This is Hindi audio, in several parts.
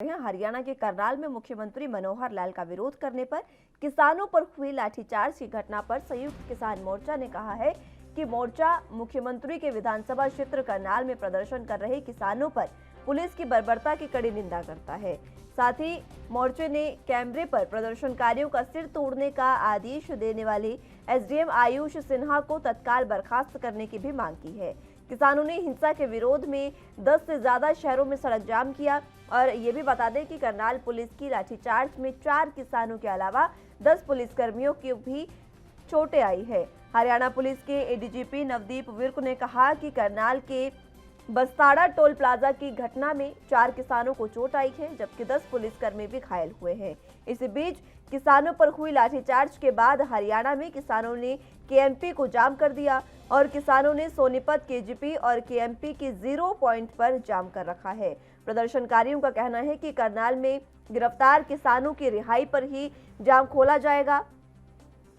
हरियाणा के करनाल में मुख्यमंत्री मनोहर लाल का विरोध करने पर किसानों पर हुई लाठीचार्ज की घटना पर संयुक्त किसान मोर्चा ने कहा है कि मोर्चा मुख्यमंत्री के विधानसभा क्षेत्र करनाल में प्रदर्शन कर रहे किसानों पर पुलिस की बर्बरता की कड़ी निंदा करता है। साथ ही मोर्चे ने कैमरे पर प्रदर्शनकारियों का सिर तोड़ने का आदेश देने वाले एसडीएम आयुष सिन्हा को तत्काल बर्खास्त करने की भी मांग की है। किसानों ने हिंसा के विरोध में 10 से ज्यादा शहरों में सड़क जाम किया और ये भी बता दें कि करनाल पुलिस की लाठीचार्ज में 4 किसानों के अलावा 10 पुलिसकर्मियों की भी चोटें आई है। हरियाणा पुलिस के एडीजीपी नवदीप विर्क ने कहा कि करनाल के बस्ताड़ा टोल प्लाजा की घटना में 4 किसानों को चोट आई है, जबकि 10 पुलिसकर्मी भी घायल हुए हैं। इस बीच किसानों पर हुई लाठीचार्ज के बाद हरियाणा में किसानों ने केएमपी को जाम कर दिया और किसानों ने सोनीपत, केजीपी और केएमपी के 0 पॉइंट पर जाम कर रखा है। प्रदर्शनकारियों का कहना है कि करनाल में गिरफ्तार किसानों की रिहाई पर ही जाम खोला जाएगा।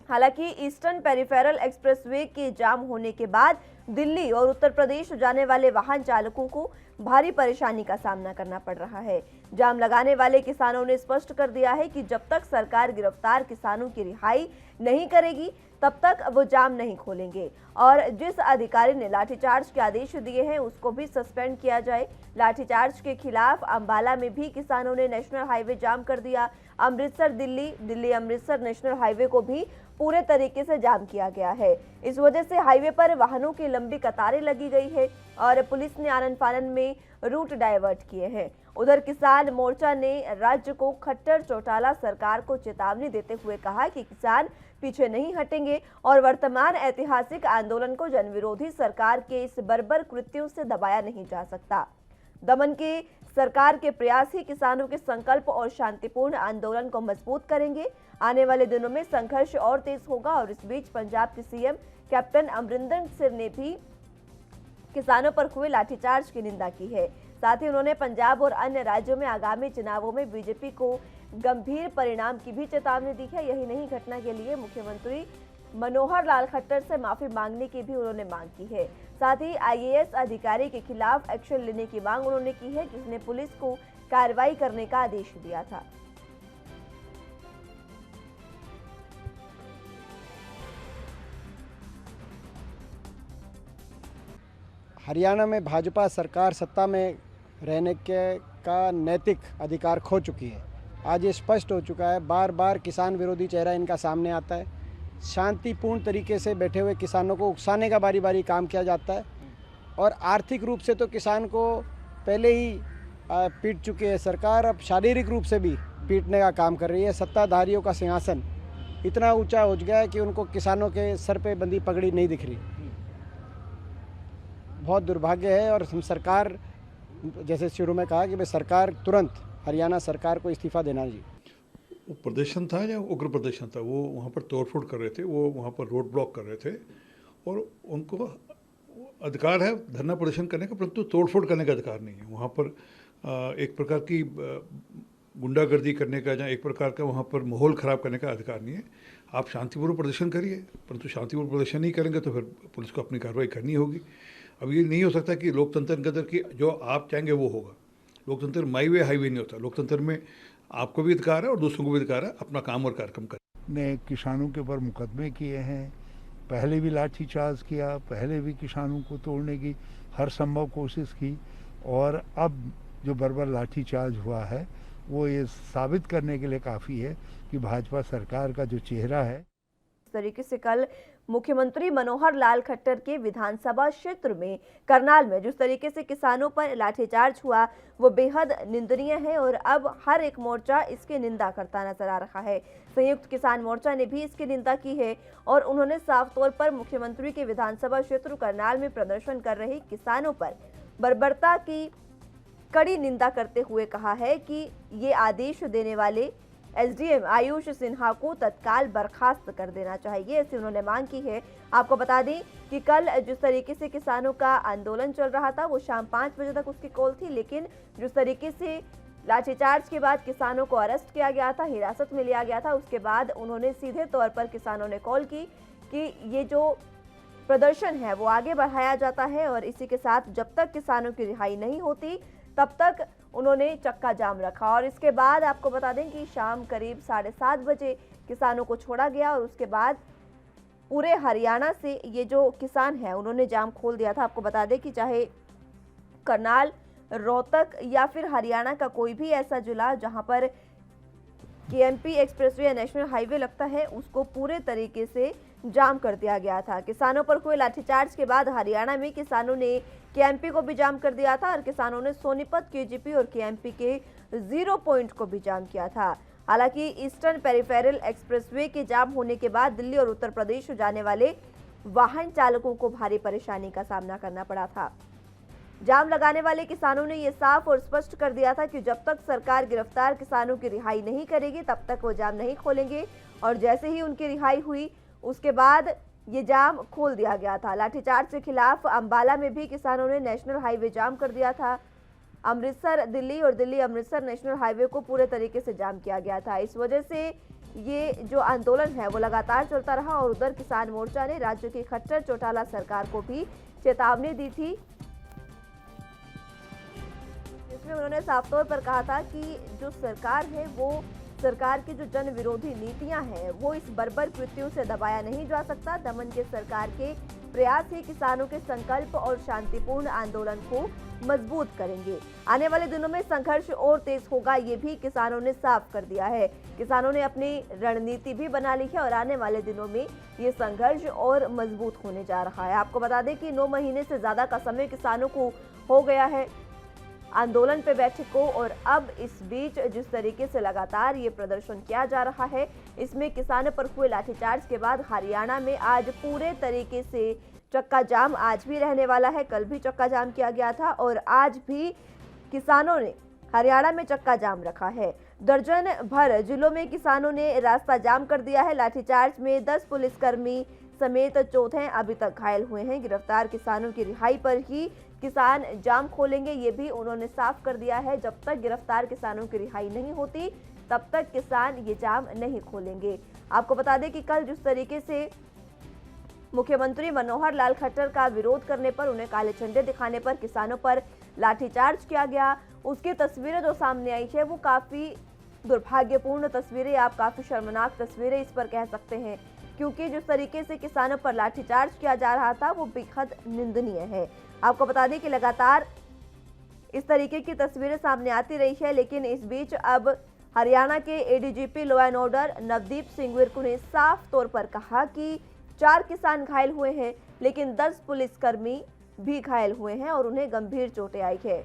हालांकि ईस्टर्न पेरिफेरल एक्सप्रेसवे के जाम होने के बाद दिल्ली और उत्तर प्रदेश जाने वाले वाहन चालकों को भारी परेशानी का सामना करना पड़ रहा है। जाम लगाने वाले किसानों ने स्पष्ट कर दिया है कि जब तक सरकार गिरफ्तार किसानों की रिहाई नहीं करेगी तब तक वो जाम नहीं खोलेंगे और जिस अधिकारी ने लाठीचार्ज के आदेश दिए हैं उसको भी सस्पेंड किया जाए। लाठीचार्ज के खिलाफ अंबाला में भी किसानों ने नेशनल हाईवे जाम कर दिया। अमृतसर दिल्ली अमृतसर नेशनल हाईवे को भी पूरे तरीके से जाम किया गया है। इस वजह से हाईवे पर वाहनों की लंबी कतारें लगी गई है और पुलिस ने आनन फानन में रूट डाइवर्ट किए हैं। उधर किसान मोर्चा ने राज्य को खट्टर चौटाला सरकार को चेतावनी देते हुए कहा कि किसान पीछे नहीं हटेंगे और वर्तमान ऐतिहासिक आंदोलन को जनविरोधी सरकार के इस बर्बर कृत्यों से दबाया नहीं जा सकता। दमन की सरकार के प्रयास ही किसानों के संकल्प और शांतिपूर्ण आंदोलन को मजबूत करेंगे। आने वाले दिनों में संघर्ष और तेज होगा। और इस बीच पंजाब के सीएम कैप्टन अमरिंदर सिंह ने भी किसानों पर हुए लाठीचार्ज की निंदा की है। साथ ही उन्होंने पंजाब और अन्य राज्यों में आगामी चुनावों में बीजेपी को गंभीर परिणाम की भी चेतावनी दी है। यही नहीं, घटना के लिए मुख्यमंत्री मनोहर लाल खट्टर से माफी मांगने की भी उन्होंने मांग की है। साथ ही आईएएस अधिकारी के खिलाफ एक्शन लेने की मांग उन्होंने की है, जिसने पुलिस को कार्रवाई करने का आदेश दिया था। हरियाणा में भाजपा सरकार सत्ता में रहने का नैतिक अधिकार खो चुकी है। आज ये स्पष्ट हो चुका है। बार बार किसान विरोधी चेहरा इनका सामने आता है। शांतिपूर्ण तरीके से बैठे हुए किसानों को उकसाने का बारी बारी काम किया जाता है और आर्थिक रूप से तो किसान को पहले ही पीट चुके हैं सरकार, अब शारीरिक रूप से भी पीटने का काम कर रही है। सत्ताधारियों का सिंहासन इतना ऊंचा हो गया है कि उनको किसानों के सर पे बंधी पगड़ी नहीं दिख रही। बहुत दुर्भाग्य है और हम सरकार, जैसे शुरू में कहा कि भाई सरकार तुरंत हरियाणा सरकार को इस्तीफा देना चाहिए। वो प्रदर्शन था या उग्र प्रदर्शन था, वो वहाँ पर तोड़फोड़ कर रहे थे, वो वहाँ पर रोड ब्लॉक कर रहे थे और उनको अधिकार है धरना प्रदर्शन करने का, परंतु तोड़फोड़ करने का अधिकार नहीं है। वहाँ पर एक प्रकार की गुंडागर्दी करने का या एक प्रकार का वहाँ पर माहौल ख़राब करने का अधिकार नहीं है। आप शांतिपूर्ण प्रदर्शन करिए, परंतु शांतिपूर्ण प्रदर्शन नहीं करेंगे तो फिर पुलिस को अपनी कार्रवाई करनी होगी। अब ये नहीं हो सकता कि लोकतंत्र के अंदर की जो आप चाहेंगे वो होगा। लोकतंत्र माई वे हाईवे नहीं होता। लोकतंत्र में आपको भी अधिकार है और दूसरों को भी अधिकार है अपना काम और कार्यक्रम करने। ने किसानों के ऊपर मुकदमे किए हैं, पहले भी लाठीचार्ज किया, पहले भी किसानों को तोड़ने की हर संभव कोशिश की और अब जो बर्बर लाठीचार्ज हुआ है वो ये साबित करने के लिए काफ़ी है कि भाजपा सरकार का जो चेहरा है। इस तरीके से कल मुख्यमंत्री मनोहर लाल खट्टर के विधानसभा क्षेत्र में करनाल में जिस तरीके से किसानों पर लाठीचार्ज हुआ वो बेहद निंदनीय है और अब हर एक मोर्चा इसकी निंदा करता नजर आ रहा है। संयुक्त किसान मोर्चा ने भी इसकी निंदा की है और उन्होंने साफ तौर पर मुख्यमंत्री के विधानसभा क्षेत्र करनाल में प्रदर्शन कर रहे किसानों पर बर्बरता की कड़ी निंदा करते हुए कहा है कि ये आदेश देने वाले एसडीएम आयुष सिन्हा को तत्काल बर्खास्त कर देना चाहिए, ऐसी उन्होंने मांग की है। आपको बता दें कि कल जिस तरीके से किसानों का आंदोलन चल रहा था वो शाम 5 बजे तक उसकी कॉल थी, लेकिन जिस तरीके से लाठीचार्ज के बाद किसानों को अरेस्ट किया गया था, हिरासत में लिया गया था, उसके बाद उन्होंने सीधे तौर पर किसानों ने कॉल की कि ये जो प्रदर्शन है वो आगे बढ़ाया जाता है और इसी के साथ जब तक किसानों की रिहाई नहीं होती तब तक उन्होंने चक्का जाम रखा। और इसके बाद आपको बता दें कि शाम करीब 7:30 बजे किसानों को छोड़ा गया और उसके बाद पूरे हरियाणा से ये जो किसान है उन्होंने जाम खोल दिया था। आपको बता दें कि चाहे करनाल, रोहतक या फिर हरियाणा का कोई भी ऐसा जिला जहां पर केएमपी एक्सप्रेसवे या नेशनल हाईवे लगता है उसको पूरे तरीके से जाम कर दिया गया था। किसानों पर हुए लाठीचार्ज के बाद हरियाणा में किसानों ने केएमपी को भी जाम कर दिया था और किसानों ने सोनीपत, केजीपी और केएमपी के 0 पॉइंट को भी जाम किया था। हालांकि ईस्टर्न पेरिफेरल एक्सप्रेसवे के जाम होने के बाद दिल्ली और उत्तर प्रदेश जाने वाले वाहन चालकों को भारी परेशानी का सामना करना पड़ा था। जाम लगाने वाले किसानों ने ये साफ और स्पष्ट कर दिया था कि जब तक सरकार गिरफ्तार किसानों की रिहाई नहीं करेगी तब तक वो जाम नहीं खोलेंगे। और जैसे ही उनकी रिहाई हुई उसके बाद ये जाम खोल दिया गया था। लाठीचार्ज के खिलाफ अंबाला में भी किसानों ने नेशनल हाईवे जाम कर दिया था। अमृतसर दिल्ली और दिल्ली अमृतसर नेशनल हाईवे को पूरे तरीके से जाम किया गया था। इस वजह से ये जो आंदोलन है वो लगातार चलता रहा और उधर किसान मोर्चा ने राज्य की खट्टर चौटाला सरकार को भी चेतावनी दी थी, जिसमें उन्होंने साफ तौर पर कहा था कि जो सरकार है वो सरकार की जो जन विरोधी नीतियां हैं वो इस बर्बर कृत्यों से दबाया नहीं जा सकता। दमन के सरकार के प्रयास ही किसानों के संकल्प और शांतिपूर्ण आंदोलन को मजबूत करेंगे। आने वाले दिनों में संघर्ष और तेज होगा, ये भी किसानों ने साफ कर दिया है। किसानों ने अपनी रणनीति भी बना ली है और आने वाले दिनों में ये संघर्ष और मजबूत होने जा रहा है। आपको बता दें कि 9 महीने से ज्यादा का समय किसानों को हो गया है आंदोलन पे बैठे को और अब इस बीच जिस तरीके से लगातार ये प्रदर्शन किया जा रहा है इसमें किसानों पर हुए लाठीचार्ज के बाद हरियाणा में आज पूरे तरीके से चक्का जाम आज भी रहने वाला है। कल भी चक्का जाम किया गया था और आज भी किसानों ने हरियाणा में चक्का जाम रखा है। दर्जन भर जिलों में किसानों ने रास्ता जाम कर दिया है। लाठीचार्ज में 10 पुलिसकर्मी समेत 14 अभी तक घायल हुए हैं। गिरफ्तार किसानों की रिहाई पर ही किसान जाम खोलेंगे, ये भी उन्होंने साफ कर दिया है। जब तक गिरफ्तार किसानों की रिहाई नहीं होती तब तक किसान ये जाम नहीं खोलेंगे। आपको बता दें कि कल जिस तरीके से मुख्यमंत्री मनोहर लाल खट्टर का विरोध करने पर, उन्हें काले झंडे दिखाने पर किसानों पर लाठीचार्ज किया गया, उसकी तस्वीरें जो सामने आई है वो काफी दुर्भाग्यपूर्ण तस्वीरें, आप काफी शर्मनाक तस्वीरें इस पर कह सकते हैं, क्योंकि जिस तरीके से किसानों पर लाठीचार्ज किया जा रहा था वो बेहद निंदनीय है। आपको बता दें कि लगातार इस तरीके की तस्वीरें सामने आती रही है, लेकिन इस बीच अब हरियाणा के ADGP law and order Navdeep Singh Virk ने साफ तौर पर कहा कि 4 किसान घायल हुए हैं, लेकिन 10 पुलिसकर्मी भी घायल हुए हैं और उन्हें गंभीर चोटें आई है।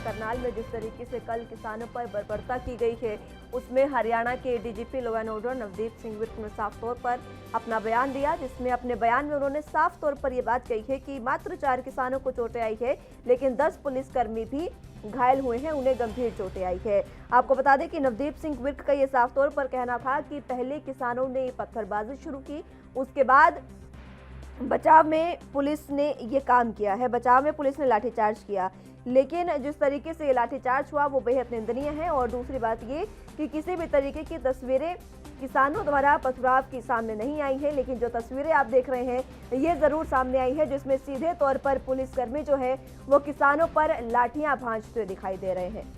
करनाल में जिस तरीके से कल किसानों पर बर्बरता की गई है उसमें हरियाणा के DGP law and order Navdeep Singh Virk ने साफ तौर पर अपना बयान दिया, जिसमें अपने बयान में उन्होंने साफ तौर पर यह बात कही है कि मात्र 4 किसानों को चोटें आई है, लेकिन 10 पुलिसकर्मी भी घायल हुए हैं, उन्हें गंभीर चोटें आई है। आपको बता दें कि नवदीप सिंह विर्क का यह साफ तौर पर कहना था कि पहले किसानों ने पत्थरबाजी शुरू की, उसके बाद बचाव में पुलिस ने ये काम किया है, बचाव में पुलिस ने लाठीचार्ज किया, लेकिन जिस तरीके से ये लाठीचार्ज हुआ वो बेहद निंदनीय है। और दूसरी बात ये कि किसी भी तरीके की तस्वीरें किसानों द्वारा पथराव की सामने नहीं आई है, लेकिन जो तस्वीरें आप देख रहे हैं ये जरूर सामने आई है, जिसमें सीधे तौर पर पुलिसकर्मी जो है वो किसानों पर लाठियां भांजते हुए दिखाई दे रहे हैं।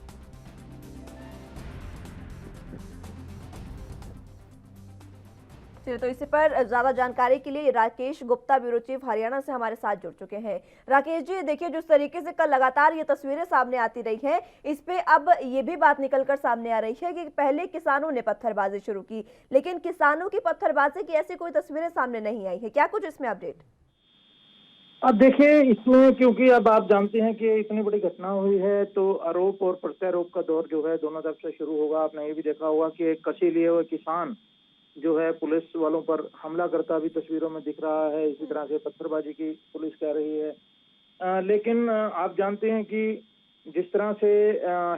तो इसी पर ज्यादा जानकारी के लिए राकेश गुप्ता, ब्यूरो चीफ हरियाणा से हमारे साथ जुड़ चुके हैं। राकेश जी, देखिए जिस तरीके से कल लगातार ये तस्वीरें सामने आती रही हैं, इस पे अब ये भी बात निकलकर सामने आ रही है कि पहले किसानों ने पत्थरबाजी शुरू की, लेकिन किसानों की पत्थरबाजी की ऐसी कोई तस्वीरें सामने नहीं आई है, क्या कुछ इसमें अपडेट? अब देखिए इसमें, क्योंकि अब आप जानते हैं कि इतनी बड़ी घटना हुई है तो आरोप और प्रत्यारोप का दौर जो है दोनों तरफ से शुरू होगा। आपने ये भी देखा होगा कि एक कसी लिए हुए किसान जो है पुलिस वालों पर हमला करता भी तस्वीरों में दिख रहा है। इसी तरह से पत्थरबाजी की पुलिस कह रही है। लेकिन आप जानते हैं कि जिस तरह से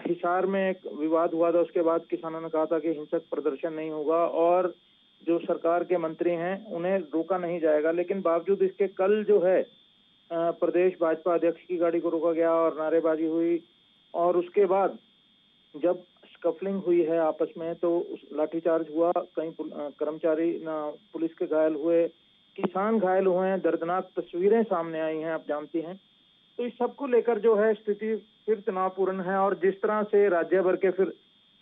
हिसार में एक विवाद हुआ था, उसके बाद किसानों ने कहा था कि हिंसक प्रदर्शन नहीं होगा और जो सरकार के मंत्री हैं उन्हें रोका नहीं जाएगा। लेकिन बावजूद इसके कल जो है प्रदेश भाजपा अध्यक्ष की गाड़ी को रोका गया और नारेबाजी हुई, और उसके बाद जब स्कफलिंग हुई है आपस में तो लाठीचार्ज हुआ। कई कर्मचारी पुलिस के घायल हुए, किसान घायल हुए हैं। दर्दनाक तस्वीरें सामने आई हैं, आप जानती हैं। तो इस सब को लेकर जो है स्थिति फिर तनावपूर्ण है, और जिस तरह से राज्य भर के फिर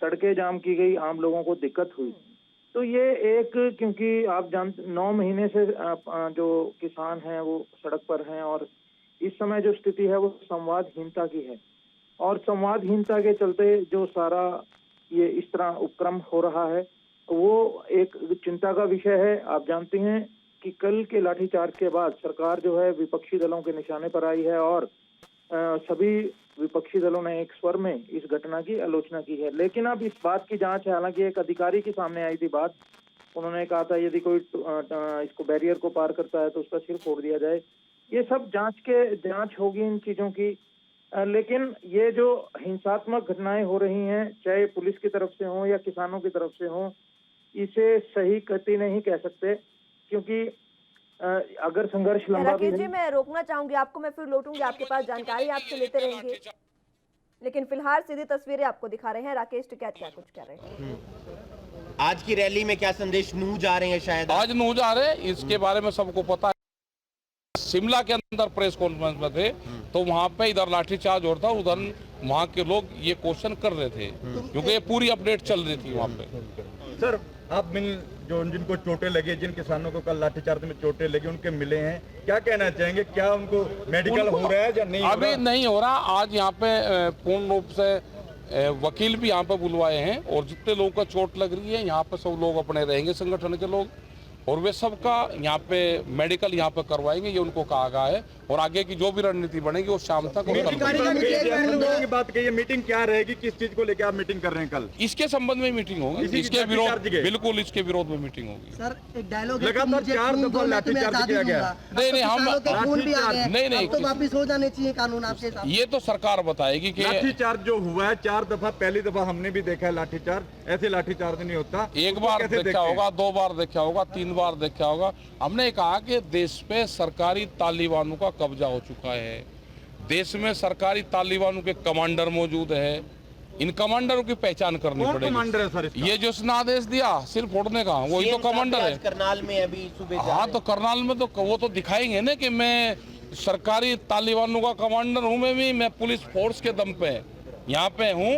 सड़कें जाम की गई, आम लोगों को दिक्कत हुई, तो ये एक, क्योंकि आप जानते 9 महीने से जो किसान हैं वो सड़क पर हैं, और इस समय जो स्थिति है वो संवादहीनता की है, और संवादहीनता के चलते जो सारा ये इस तरह उपक्रम हो रहा है वो एक चिंता का विषय है। आप जानते हैं कि कल के लाठीचार्ज के बाद सरकार जो है विपक्षी दलों के निशाने पर आई है, और सभी विपक्षी दलों ने एक स्वर में इस घटना की आलोचना की है। लेकिन अब इस बात की जांच है, हालांकि एक अधिकारी के सामने आई थी बात, उन्होंने कहा था यदि कोई इसको बैरियर को पार करता है तो उसका सिर फोड़ दिया जाए। ये सब जांच होगी इन चीजों की। लेकिन ये जो हिंसात्मक घटनाएं हो रही हैं, चाहे पुलिस की तरफ से हो या किसानों की तरफ से हो, इसे सही कतई नहीं कह सकते, क्योंकि अगर संघर्ष लंबा भी राकेश जी, मैं रोकना चाहूंगी आपको, मैं फिर लौटूंगी आपके पास, जानकारी आपसे लेते रहेंगे, लेकिन फिलहाल सीधी तस्वीरें आपको दिखा रहे हैं। राकेश टिकैत क्या कुछ कह रहे हैं? आज की रैली में क्या संदेश नूह जा रहे हैं? शायद आज नूह जा रहे हैं, इसके बारे में सबको पता है। शिमला के अंदर प्रेस कॉन्फ्रेंस में थे तो वहां पे इधर लाठीचार्ज हो रहा था, उधर वहां के लोग ये क्वेश्चन कर रहे थे, क्योंकि ये पूरी अपडेट चल रही थी वहां पे। सर, आप जिनको चोटें लगी, जिन किसानों को कल लाठीचार्ज में चोटें लगी, उनके मिले हैं, क्या कहना चाहेंगे? क्या उनको मेडिकल हो रहा है या नहीं? अभी नहीं हो रहा। आज यहाँ पे पूर्ण रूप से वकील भी यहाँ पे बुलवाए हैं, और जितने लोगों का चोट लग रही है यहाँ पे सब लोग अपने रहेंगे, संगठन के लोग, और वे सबका यहाँ पे मेडिकल यहाँ पे करवाएंगे, ये उनको कहा गया है। और आगे की जो भी रणनीति बनेगी वो शाम तक की बात कही है। मीटिंग क्या रहेगी, किस चीज को लेकर आप मीटिंग कर रहे हैं कल? इसके संबंध में मीटिंग होगी, इसके विरोध, बिल्कुल इसके विरोध में मीटिंग होगी। सर, एक डायलॉग लगातार 4 दफा लाठीचार्ज किया गया। नहीं, हम नहीं, तो वापिस हो जाने चाहिए कानून आपके साथ। ये तो सरकार बताएगी कि लाठीचार्ज जो हुआ है 4 दफा, पहली दफा हमने भी देखा है लाठीचार्ज, ऐसे लाठीचार्ज नहीं होता। एक बार देखा होगा, 2 बार देखा होगा, 3 बार देखा होगा। हमने कहा कि देश पे सरकारी तालिबानों का कब्जा हो चुका है, देश में सरकारी तालिबानों के कमांडर मौजूद है, इन कमांडरों की पहचान करनी पड़ेगी। कमांडर है सर इसका? ये जो इसने आदेश दिया सिर फोड़ने का, वही तो कमांडर है। करनाल में अभी सुबह हाँ, तो करनाल में तो वो तो दिखाएंगे ना कि मैं सरकारी तालिबानों का कमांडर हूँ, मैं पुलिस फोर्स के दम पे यहाँ पे हूँ,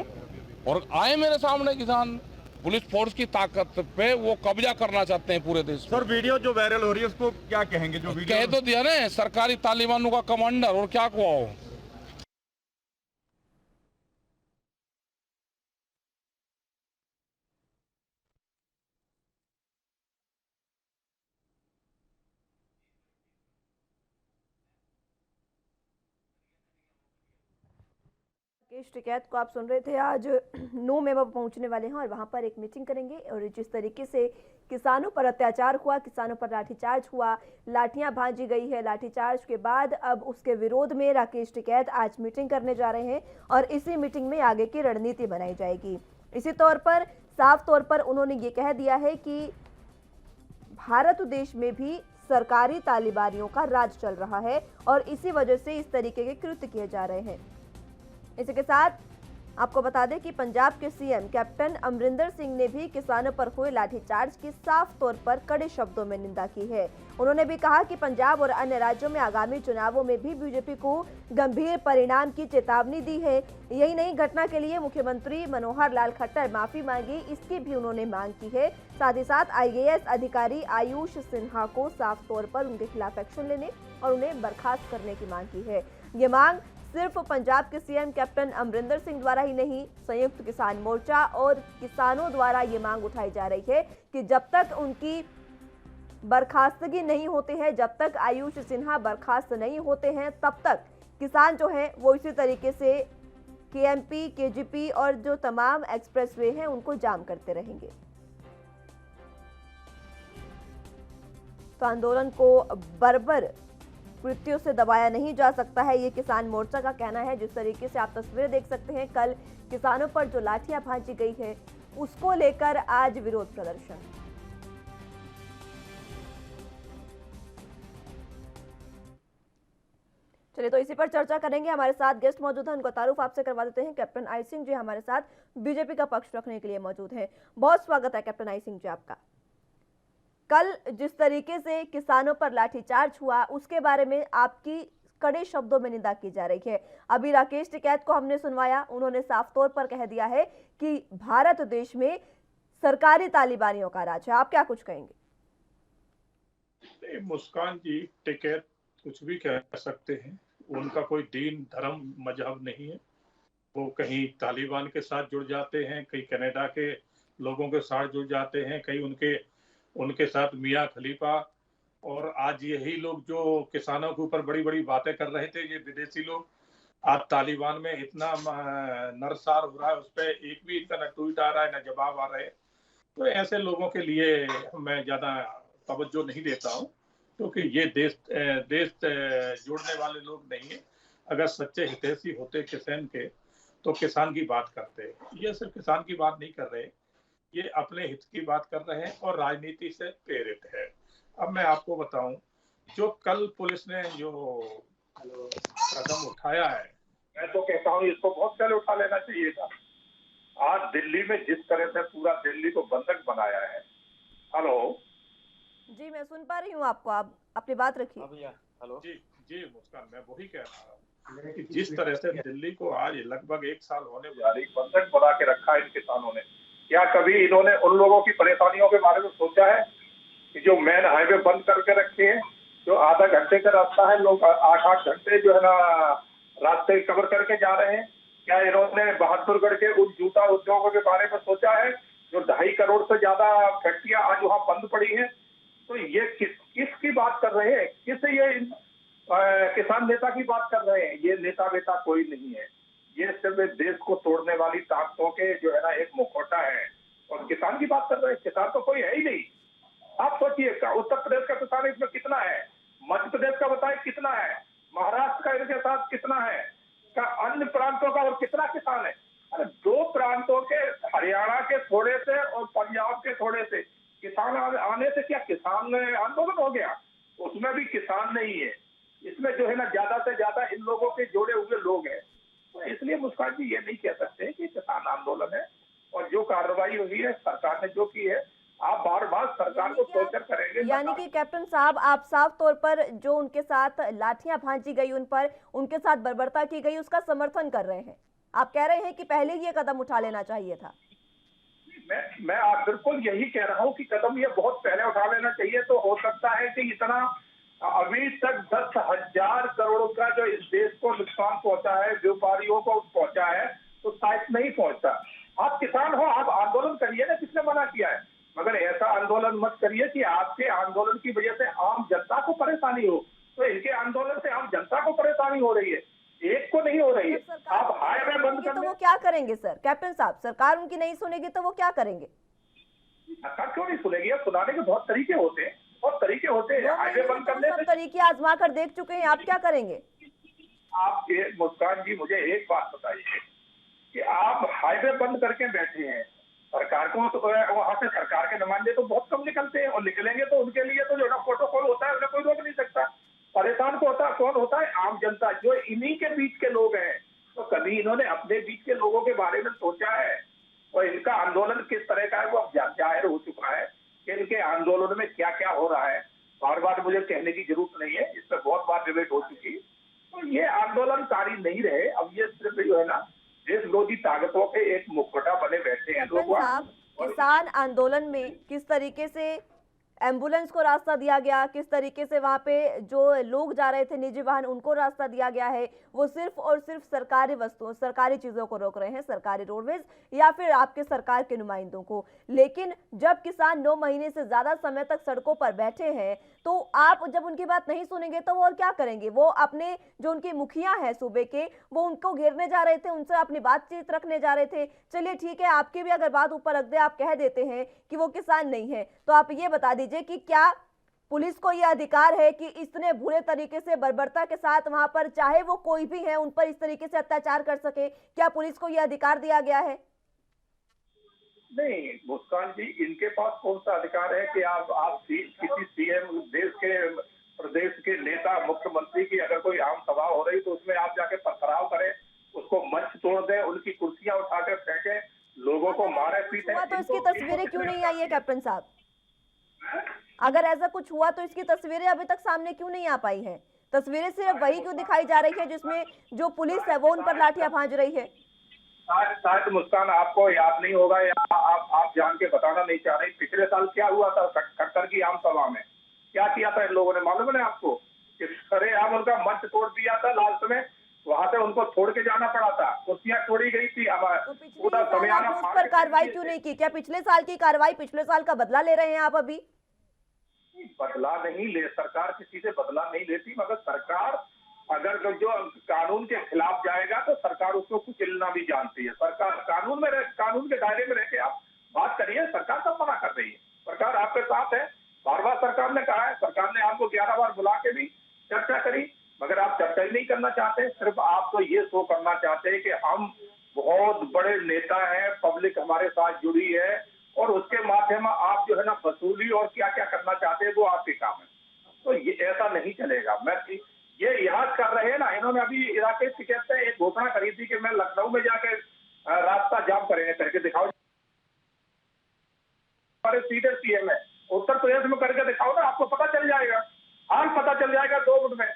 और आए मेरे सामने किसान पुलिस फोर्स की ताकत पे वो कब्जा करना चाहते हैं पूरे देश। सर, वीडियो जो वायरल हो रही है उसको क्या कहेंगे? जो वीडियो कह तो दिया ना, सरकारी तालिबानों का कमांडर, और क्या हुआ हो। राकेश टिकैत को आप सुन रहे थे। आज नूह में वो पहुंचने वाले हैं और वहां पर एक मीटिंग करेंगे, और जिस तरीके से किसानों पर अत्याचार हुआ, किसानों पर लाठीचार्ज हुआ, लाठियां भांजी गई है, लाठीचार्ज के बाद अब उसके विरोध में राकेश टिकैत आज मीटिंग करने जा रहे हैं, और इसी मीटिंग में आगे की रणनीति बनाई जाएगी। इसी तौर पर साफ तौर पर उन्होंने ये कह दिया है कि भारत देश में भी सरकारी तालिबानियों का राज चल रहा है, और इसी वजह से इस तरीके के कृत्य किए जा रहे हैं। इसी के साथ आपको बता दें कि पंजाब के सीएम कैप्टन अमरिंदर सिंह ने भी किसानों पर हुए लाठीचार्ज की साफ तौर पर कड़े शब्दों में निंदा की है। उन्होंने भी कहा कि पंजाब और अन्य राज्यों में आगामी चुनावों में भी बीजेपी को गंभीर परिणाम की चेतावनी दी है। यही नहीं, घटना के लिए मुख्यमंत्री मनोहर लाल खट्टर माफी मांगी, इसकी भी उन्होंने मांग की है। साथ ही साथ IAS अधिकारी आयुष सिन्हा को साफ तौर पर उनके खिलाफ एक्शन लेने और उन्हें बर्खास्त करने की मांग की है। ये मांग सिर्फ पंजाब के सीएम कैप्टन अमरिंदर सिंह द्वारा ही नहीं, संयुक्त किसान मोर्चा और किसानों द्वारा ये मांग उठाई जा रही है कि जब तक उनकी बर्खास्तगी नहीं होती है, जब तक आयुष सिन्हा बर्खास्त नहीं होते हैं तब तक किसान जो है वो इसी तरीके से केएमपी, केजीपी और जो तमाम एक्सप्रेसवे हैं उनको जाम करते रहेंगे। तो आंदोलन को बर्बर कृत्यों से दबाया नहीं जा सकता है, ये किसान मोर्चा का कहना है। जिस तरीके से आप तस्वीरें देख सकते हैं, कल किसानों पर जो लाठियां भांजी गई है उसको लेकर आज विरोध प्रदर्शन। चलिए तो इसी पर चर्चा करेंगे। हमारे साथ गेस्ट मौजूद हैं, उनको तारुफ आपसे करवा देते हैं। कैप्टन आई सिंह जी हमारे साथ बीजेपी का पक्ष रखने के लिए मौजूद हैं। बहुत स्वागत है कैप्टन आई सिंह जी आपका। कल जिस तरीके से किसानों पर लाठीचार्ज हुआ उसके बारे में आपकी कड़े शब्दों में निंदा की जा रही है। अभी राकेश टिकैत को हमने सुनवाया, उन्होंने साफ तौर पर कह दिया है कि भारत देश में सरकारी तालिबानियों का राज है। आप क्या कुछ कहेंगे? मुस्कान जी, टिकैत कुछ भी कह सकते हैं, उनका कोई दीन धर्म मजहब नहीं है। वो कहीं तालिबान के साथ जुड़ जाते हैं, कहीं कनाडा के लोगों के साथ जुड़ जाते हैं, कहीं उनके साथ मियाँ खलीफा। और आज यही लोग जो किसानों के ऊपर बड़ी बड़ी बातें कर रहे थे, ये विदेशी लोग, आज तालिबान में इतना नरसार हो रहा है, उस पर एक भी इनका न ट्वीट आ रहा है न जवाब आ रहे हैं। तो ऐसे लोगों के लिए मैं ज़्यादा तवज्जो नहीं देता हूँ, क्योंकि ये देश जोड़ने वाले लोग नहीं है। अगर सच्चे हितैषी होते किसान के तो किसान की बात करते। ये सिर्फ किसान की बात नहीं कर रहे, ये अपने हित की बात कर रहे हैं और राजनीति से प्रेरित है। अब मैं आपको बताऊं, जो कल पुलिस ने जो कदम उठाया है, मैं तो कहता हूं इसको बहुत पहले उठा लेना चाहिए था। आज दिल्ली में जिस तरह से पूरा दिल्ली को बंधक बनाया है। हेलो जी, मैं सुन पा रही हूँ आपको, आप अपनी बात रखिए। हेलो जी मुस्कान, मैं वही कह रहा हूँ कि जिस तरह से दिल्ली को आज लगभग 1 साल होने वाली बंधक बना के रखा है इन किसानों ने, क्या कभी इन्होंने उन लोगों की परेशानियों के बारे में सोचा है कि जो मेन हाईवे बंद करके रखे हैं, जो आधा घंटे का रास्ता है, लोग 8-8 घंटे जो है ना रास्ते कवर करके जा रहे हैं? क्या इन्होंने बहादुरगढ़ के उन जूता उद्योगों के बारे में सोचा है जो 2.5 करोड़ से ज्यादा फैक्ट्रियां आज वहाँ बंद पड़ी है? तो ये किसकी बात कर रहे हैं? किस ये किसान नेता की बात कर रहे हैं? ये नेता वेता कोई नहीं है, ये सिर्फ देश को तोड़ने वाली ताकतों के जो है ना एक मुखौटा है। और किसान की बात कर रहे हैं, किसान तो कोई है ही नहीं। आप सोचिए, उत्तर प्रदेश का किसान इसमें कितना है, मध्य प्रदेश का बताएं कितना है, महाराष्ट्र का इनके साथ कितना है, का अन्य प्रांतों का और कितना किसान है? अरे 2 प्रांतों के, हरियाणा के थोड़े से और पंजाब के थोड़े से किसान आने से क्या किसान आंदोलन हो गया? उसमें भी किसान नहीं है, इसमें जो है ना ज्यादा से ज्यादा इन लोगों के जोड़े हुए लोग हैं। तो इसलिए मुस्कान जी ये नहीं कह सकते कि किसान आंदोलन है। और जो कार्रवाई हुई है सरकार ने जो की है, आप बार बार सरकार को टॉर्चर करेंगे। यानी कि कैप्टन साहब, आप साफ तौर पर जो उनके साथ लाठियां भांजी गई, उन पर उनके साथ बर्बरता की गई, उसका समर्थन कर रहे हैं। आप कह रहे हैं कि पहले ही ये कदम उठा लेना चाहिए था। मैं आप बिल्कुल यही कह रहा हूँ कि कदम ये बहुत पहले उठा लेना चाहिए। तो हो सकता है कि इतना अभी तक 10,000 करोड़ का जो इस देश को नुकसान पहुंचा है, व्यापारियों को पहुंचा है, तो शायद नहीं पहुंचता। आप किसान हो, आप आंदोलन करिए ना, किसने मना किया है? मगर ऐसा आंदोलन मत करिए कि आपके आंदोलन की वजह से आम जनता को परेशानी हो। तो इनके आंदोलन से आम जनता को परेशानी हो रही है, एक को नहीं हो रही है। आप हाईवे बंद कर, तो वो क्या करेंगे सर? कैप्टन साहब, सरकार उनकी नहीं सुनेगी तो वो क्या करेंगे? सरकार क्यों नहीं सुनेगी? अब सुनाने के बहुत तरीके होते हैं, बहुत तरीके होते हैं। हाईवे बंद करने सब तरीके आजमा कर देख चुके हैं, आप क्या करेंगे? आप मुस्कान जी मुझे एक बात बताइए कि आप हाईवे बंद करके बैठे हैं, सरकार को तो वहां से सरकार के नुमाइंदे तो बहुत कम निकलते हैं, और निकलेंगे तो उनके लिए तो जो ना प्रोटोकॉल होता है उन्हें कोई रोक नहीं सकता। परेशान कौन होता है? आम जनता, जो इन्हीं के बीच के लोग हैं। तो कभी इन्होंने अपने बीच के लोगों के बारे में सोचा है? और इनका आंदोलन किस तरह का है वो अब जाहिर हो चुका है कि इनके आंदोलन में क्या क्या हो रहा है। बार बार मुझे कहने की जरूरत नहीं है, इस पर बहुत बार डिबेट हो चुकी। तो ये आंदोलनकारी नहीं रहे, अब ये सिर्फ जो है ना देश विरोधी ताकतों के एक मुखौटा बने बैठे हैं लोग। किसान आंदोलन में किस तरीके से एम्बुलेंस को रास्ता दिया गया, किस तरीके से वहां पे जो लोग जा रहे थे निजी वाहन उनको रास्ता दिया गया है, वो सिर्फ और सिर्फ सरकारी वस्तुओं, सरकारी चीजों को रोक रहे हैं, सरकारी रोडवेज या फिर आपके सरकार के नुमाइंदों को। लेकिन जब किसान 9 महीने से ज्यादा समय तक सड़कों पर बैठे हैं, तो आप जब उनकी बात नहीं सुनेंगे तो वो और क्या करेंगे? वो अपने जो उनके मुखिया हैं सूबे के, वो उनको घेरने जा रहे थे, उनसे अपनी बातचीत रखने जा रहे थे। चलिए ठीक है, आपकी भी अगर बात ऊपर रख दे, आप कह देते हैं कि वो किसान नहीं है, तो आप ये बता दीजिए कि क्या पुलिस को यह अधिकार है कि इतने बुरे तरीके से बर्बरता के साथ वहां पर चाहे वो कोई भी है उन पर इस तरीके से अत्याचार कर सके? क्या पुलिस को यह अधिकार दिया गया है? नहीं मुस्कान जी, इनके पास कौन सा अधिकार है कि आप किसी सीएम, देश के प्रदेश के नेता, मुख्यमंत्री की अगर कोई आम सभा हो रही तो उसमें आप जाके पथराव करें, उसको मंच तोड़ दें, उनकी कुर्सियां उठा कर फेंके, लोगों को मारे पीटे? तो इसकी तस्वीरें क्यों नहीं आई है कैप्टन साहब? अगर ऐसा कुछ हुआ तो इसकी तस्वीरें अभी तक सामने क्यों नहीं आ पाई हैं? तस्वीरें सिर्फ वही क्यों दिखाई जा रही है जिसमें जो पुलिस है वो उन पर लाठियां भांज रही है? शायद मुस्कान आपको याद नहीं होगा या आप जान के बताना नहीं चाह रहे, पिछले साल क्या हुआ था खट्टर की आम सभा में? क्या किया था इन लोगों ने, मालूम है आपको? अरे आप उनका मंच तोड़ दिया था लास्ट में, वहां से उनको छोड़ के जाना पड़ा था, कुर्सियां छोड़ी गई थी। पूरा समय उस पर कार्रवाई क्यों नहीं की? क्या पिछले साल की कार्रवाई, पिछले साल का बदला ले रहे हैं आप अभी? बदला नहीं ले, सरकार किसी से बदला नहीं लेती, मगर सरकार अगर जो कानून के खिलाफ जाएगा तो सरकार उसको कुचलना भी जानती है। सरकार कानून के दायरे में रह के आप बात करिए, सरकार सब मना कर रही है, सरकार आपके साथ है। बार बार सरकार ने कहा है, सरकार ने आपको 11 बार बुला के भी चर्चा करी, मगर आप चर्चा ही नहीं करना चाहते। सिर्फ आप तो ये शो करना चाहते हैं कि हम बहुत बड़े नेता हैं, पब्लिक हमारे साथ जुड़ी है, और उसके माध्यम आप जो है ना वसूली और क्या क्या करना चाहते हैं वो आपके काम है। तो ये ऐसा नहीं चलेगा। मैं ये याद कर रहे हैं ना, इन्होंने अभी इलाके टिकट से एक घोषणा करी थी कि मैं लखनऊ में जाके रास्ता जाम करेंगे, करके दिखाओ। हमारे सीधे सीएम है, उत्तर प्रदेश में करके दिखाओ ना, आपको पता चल जाएगा, हाल पता चल जाएगा 2 मिनट में।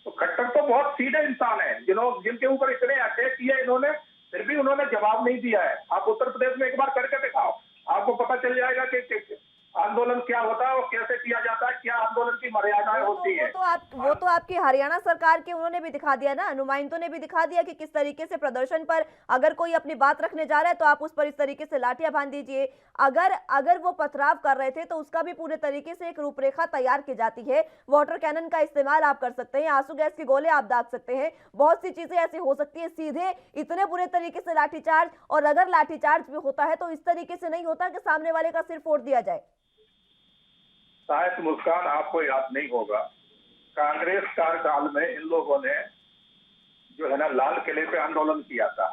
तो खट्टर तो बहुत सीधे इंसान है, जिनके ऊपर इतने अटैक किए इन्होंने, फिर भी उन्होंने जवाब नहीं दिया है। आप उत्तर प्रदेश में एक बार करके दिखाओ, आपको पता चल जाएगा कि आंदोलन क्या होता है और कैसे किया जाता है, क्या आंदोलन की मर्यादाएं होती है। वो तो आपकी हरियाणा सरकार के उन्होंने भी दिखा दिया ना, नुमाइंदों ने भी दिखा दिया कि किस तरीके से प्रदर्शन पर अगर कोई अपनी बात रखने जा रहा है तो आप उस पर इस तरीके से लाठियां बांध दीजिए। अगर वो पथराव कर रहे थे तो उसका भी पूरे तरीके से एक रूपरेखा तैयार की जाती है। वाटर कैनन का इस्तेमाल आप कर सकते हैं, आंसू गैस के गोले आप दाग सकते हैं, बहुत सी चीजें ऐसी हो सकती है। सीधे इतने बुरे तरीके से लाठीचार्ज, और अगर लाठीचार्ज भी होता है तो इस तरीके से नहीं होता कि सामने वाले का सिर फोड़ दिया जाए। शायद मुस्कान आपको याद नहीं होगा, कांग्रेस कार्यकाल में इन लोगों ने जो है ना लाल किले पे आंदोलन किया था,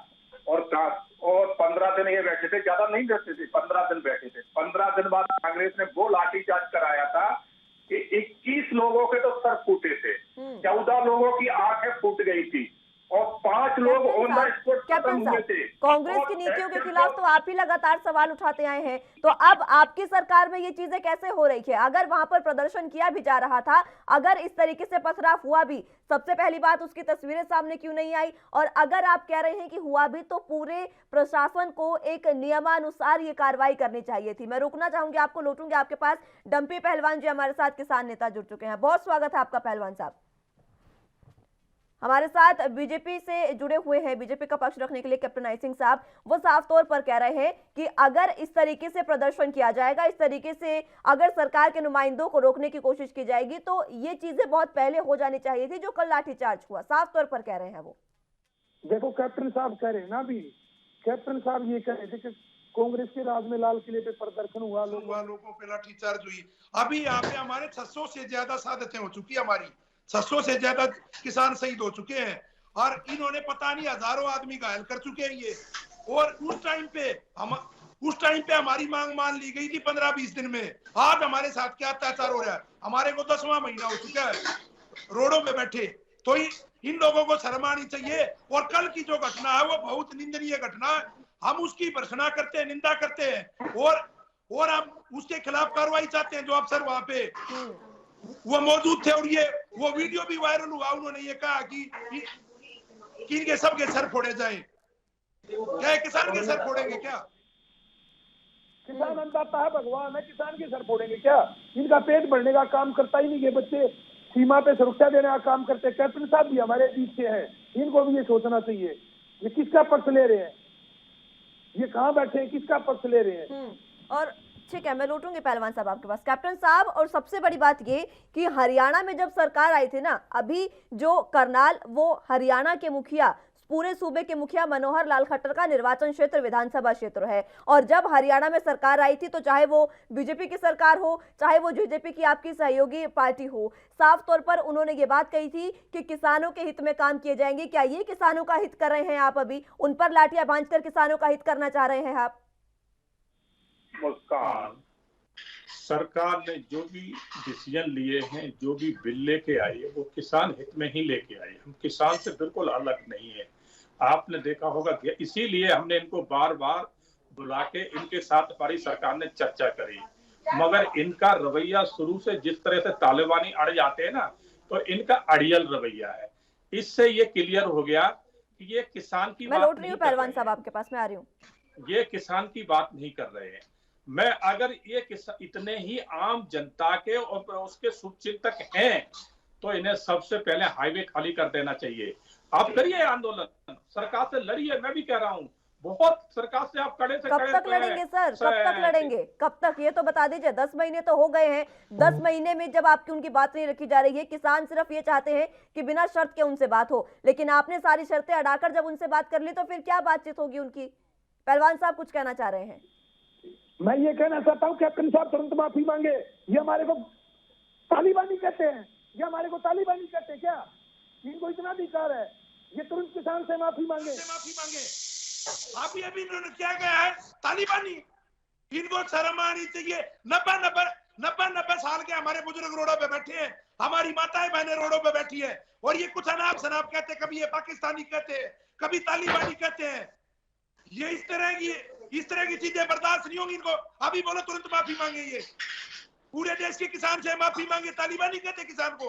और 15 दिन ये बैठे थे, ज्यादा नहीं बैठे थे, 15 दिन बैठे थे। 15 दिन बाद कांग्रेस ने वो लाठीचार्ज कराया था कि 21 लोगों के तो सर फूटे थे, 14 लोगों की आंखें फूट गई थी, और 5 लोग ऑन द स्पॉट खत्म हुए थे। कांग्रेस की नीतियों के खिलाफ तो आप ही लगातार सवाल उठाते आए हैं, तो अब आपकी सरकार में ये चीजें कैसे हो रही है? अगर वहां पर प्रदर्शन किया भी जा रहा था, अगर इस तरीके से पथराव हुआ भी, सबसे पहली बात उसकी तस्वीरें सामने क्यों नहीं आई? और अगर आप कह रहे हैं कि हुआ भी, तो पूरे प्रशासन को एक नियमानुसार ये कार्रवाई करनी चाहिए थी। मैं रुकना चाहूंगी, आपको लौटूंगी आपके पास। डंपी पहलवान जी हमारे साथ किसान नेता जुड़ चुके हैं, बहुत स्वागत है आपका पहलवान साहब। हमारे साथ बीजेपी से जुड़े हुए हैं, बीजेपी का पक्ष रखने के लिए कैप्टन आई सिंह साहब। वो साफ तौर पर कह रहे हैं कि अगर इस तरीके से प्रदर्शन किया जाएगा, इस तरीके से अगर सरकार के नुमाइंदों को रोकने की कोशिश की जाएगी, तो ये चीजें बहुत पहले हो जानी चाहिए थी, जो कल लाठीचार्ज हुआ। साफ तौर पर कह रहे हैं वो। देखो कैप्टन साहब कह रहे हैं ना, अभी कैप्टन साहब ये कह रहे थे कि कांग्रेस के राज में लाल किले पे प्रदर्शन हुआ, लोगों पे लाठीचार्ज हुई। अभी यहाँ पे हमारे 600 से ज्यादा शहादतें हो चुकी है, हमारी 600 से ज्यादा किसान शहीद हो चुके हैं, और इन्होंने पता नहीं हजारों आदमी घायल कर चुके हैं ये। और उस टाइम पे हमारी मांग मान ली गई थी 15-20 दिन में। आज हमारे साथ क्या अत्याचार हो रहा है? हमारे को 10वां महीना हो चुका है रोडों पे बैठे। तो इन लोगों को शर्म आनी चाहिए। और कल की जो घटना है वो बहुत निंदनीय घटना है, हम उसकी भर्त्सना करते हैं, निंदा करते हैं, और हम उसके खिलाफ कार्रवाई चाहते हैं। जो अफसर वहां पे वो मौजूद थे, और ये वो वीडियो भी वायरल हुआ, उन्होंने ये कहा कि इनके सबके सर फोड़े जाएं। क्या किसान के सर फोड़ेंगे क्या? किसान अन्नदाता है, भगवान है, किसान के सर फोड़ेंगे क्या? इनका पेट भरने का काम करता ही नहीं, ये बच्चे सीमा पे सुरक्षा देने का काम करते हैं। कैप्टन साहब भी हमारे बीच से हैं, इनको भी ये सोचना चाहिए, ये किसका पक्ष ले रहे हैं, ये कहाँ बैठे हैं, किसका पक्ष ले रहे हैं। और ठीक है, मैं लौटूंगी पहलवान साहब आपके पास। कैप्टन साहब, और सबसे बड़ी बात ये कि हरियाणा में जब सरकार आई थी ना, अभी जो करनाल वो हरियाणा के मुखिया, पूरे सूबे के मुखिया मनोहर लाल खट्टर का निर्वाचन क्षेत्र विधानसभा क्षेत्र है। और जब हरियाणा में सरकार आई थी तो चाहे वो बीजेपी की सरकार हो, चाहे वो जेजेपी की आपकी सहयोगी पार्टी हो, साफ तौर पर उन्होंने ये बात कही थी कि किसानों के हित में काम किए जाएंगे। क्या ये किसानों का हित कर रहे हैं आप? अभी उन पर लाठियां भांजकर किसानों का हित करना चाह रहे हैं आप? मुस्कान, सरकार ने जो भी डिसीजन लिए हैं, जो भी बिल लेके आई है, वो किसान हित में ही लेके आई है। हम किसान से बिल्कुल अलग नहीं है। आपने देखा होगा कि इसीलिए हमने इनको बार बार बुला के इनके साथ हमारी सरकार ने चर्चा करी, मगर इनका रवैया शुरू से जिस तरह से तालिबानी अड़ जाते हैं ना, तो इनका अड़ियल रवैया है। इससे ये क्लियर हो गया कि ये किसान की मैं लौट रही हूँ पहलवान साहब आपके पास, मैं आ रही हूँ। ये किसान की बात नहीं कर रहे हैं। मैं अगर ये इतने ही आम जनता के और उसके शुभचिंतक हैं तो इन्हें सबसे पहले हाईवे खाली कर देना चाहिए। आप करिए आंदोलन, सरकार से लड़िए। मैं भी कह रहा हूँ, बहुत सरकार से आप कड़े से कब तक लड़ेंगे सर? कब तक लड़ेंगे? कब तक? ये तो बता दीजिए। 10 महीने तो हो गए हैं। 10 महीने में जब आपकी उनकी बात नहीं रखी जा रही है, किसान सिर्फ ये चाहते हैं कि बिना शर्त के उनसे बात हो, लेकिन आपने सारी शर्तें अड़ाकर जब उनसे बात कर ली तो फिर क्या बातचीत होगी उनकी? पहलवान साहब कुछ कहना चाह रहे हैं? मैं ये कहना चाहता हूँ कैप्टन साहब तुरंत माफी मांगे। ये हमारे को तालिबानी कहते हैं, ये हमारे को तालिबानी कहते हैं क्या? इनको इतना अधिकार है, ये तुरंत किसान से माफी मांगे। अभी इन्होंने क्या कहा है? तालिबानी। इनको शर्म आनी चाहिए। 90 साल के हमारे बुजुर्ग रोडों पे बैठे हैं, हमारी माताएं बहनें रोडों पे बैठी है, और ये कुछ अनाप शनाप कहते हैं, कभी ये पाकिस्तानी कहते हैं, कभी तालिबानी कहते हैं। ये इस तरह की चीजें बर्दाश्त नहीं होंगी इनको। अभी बोलो तुरंत माफी मांगे। ये पूरे देश के किसान से माफी मांगे। तालिबानी कहते किसान को,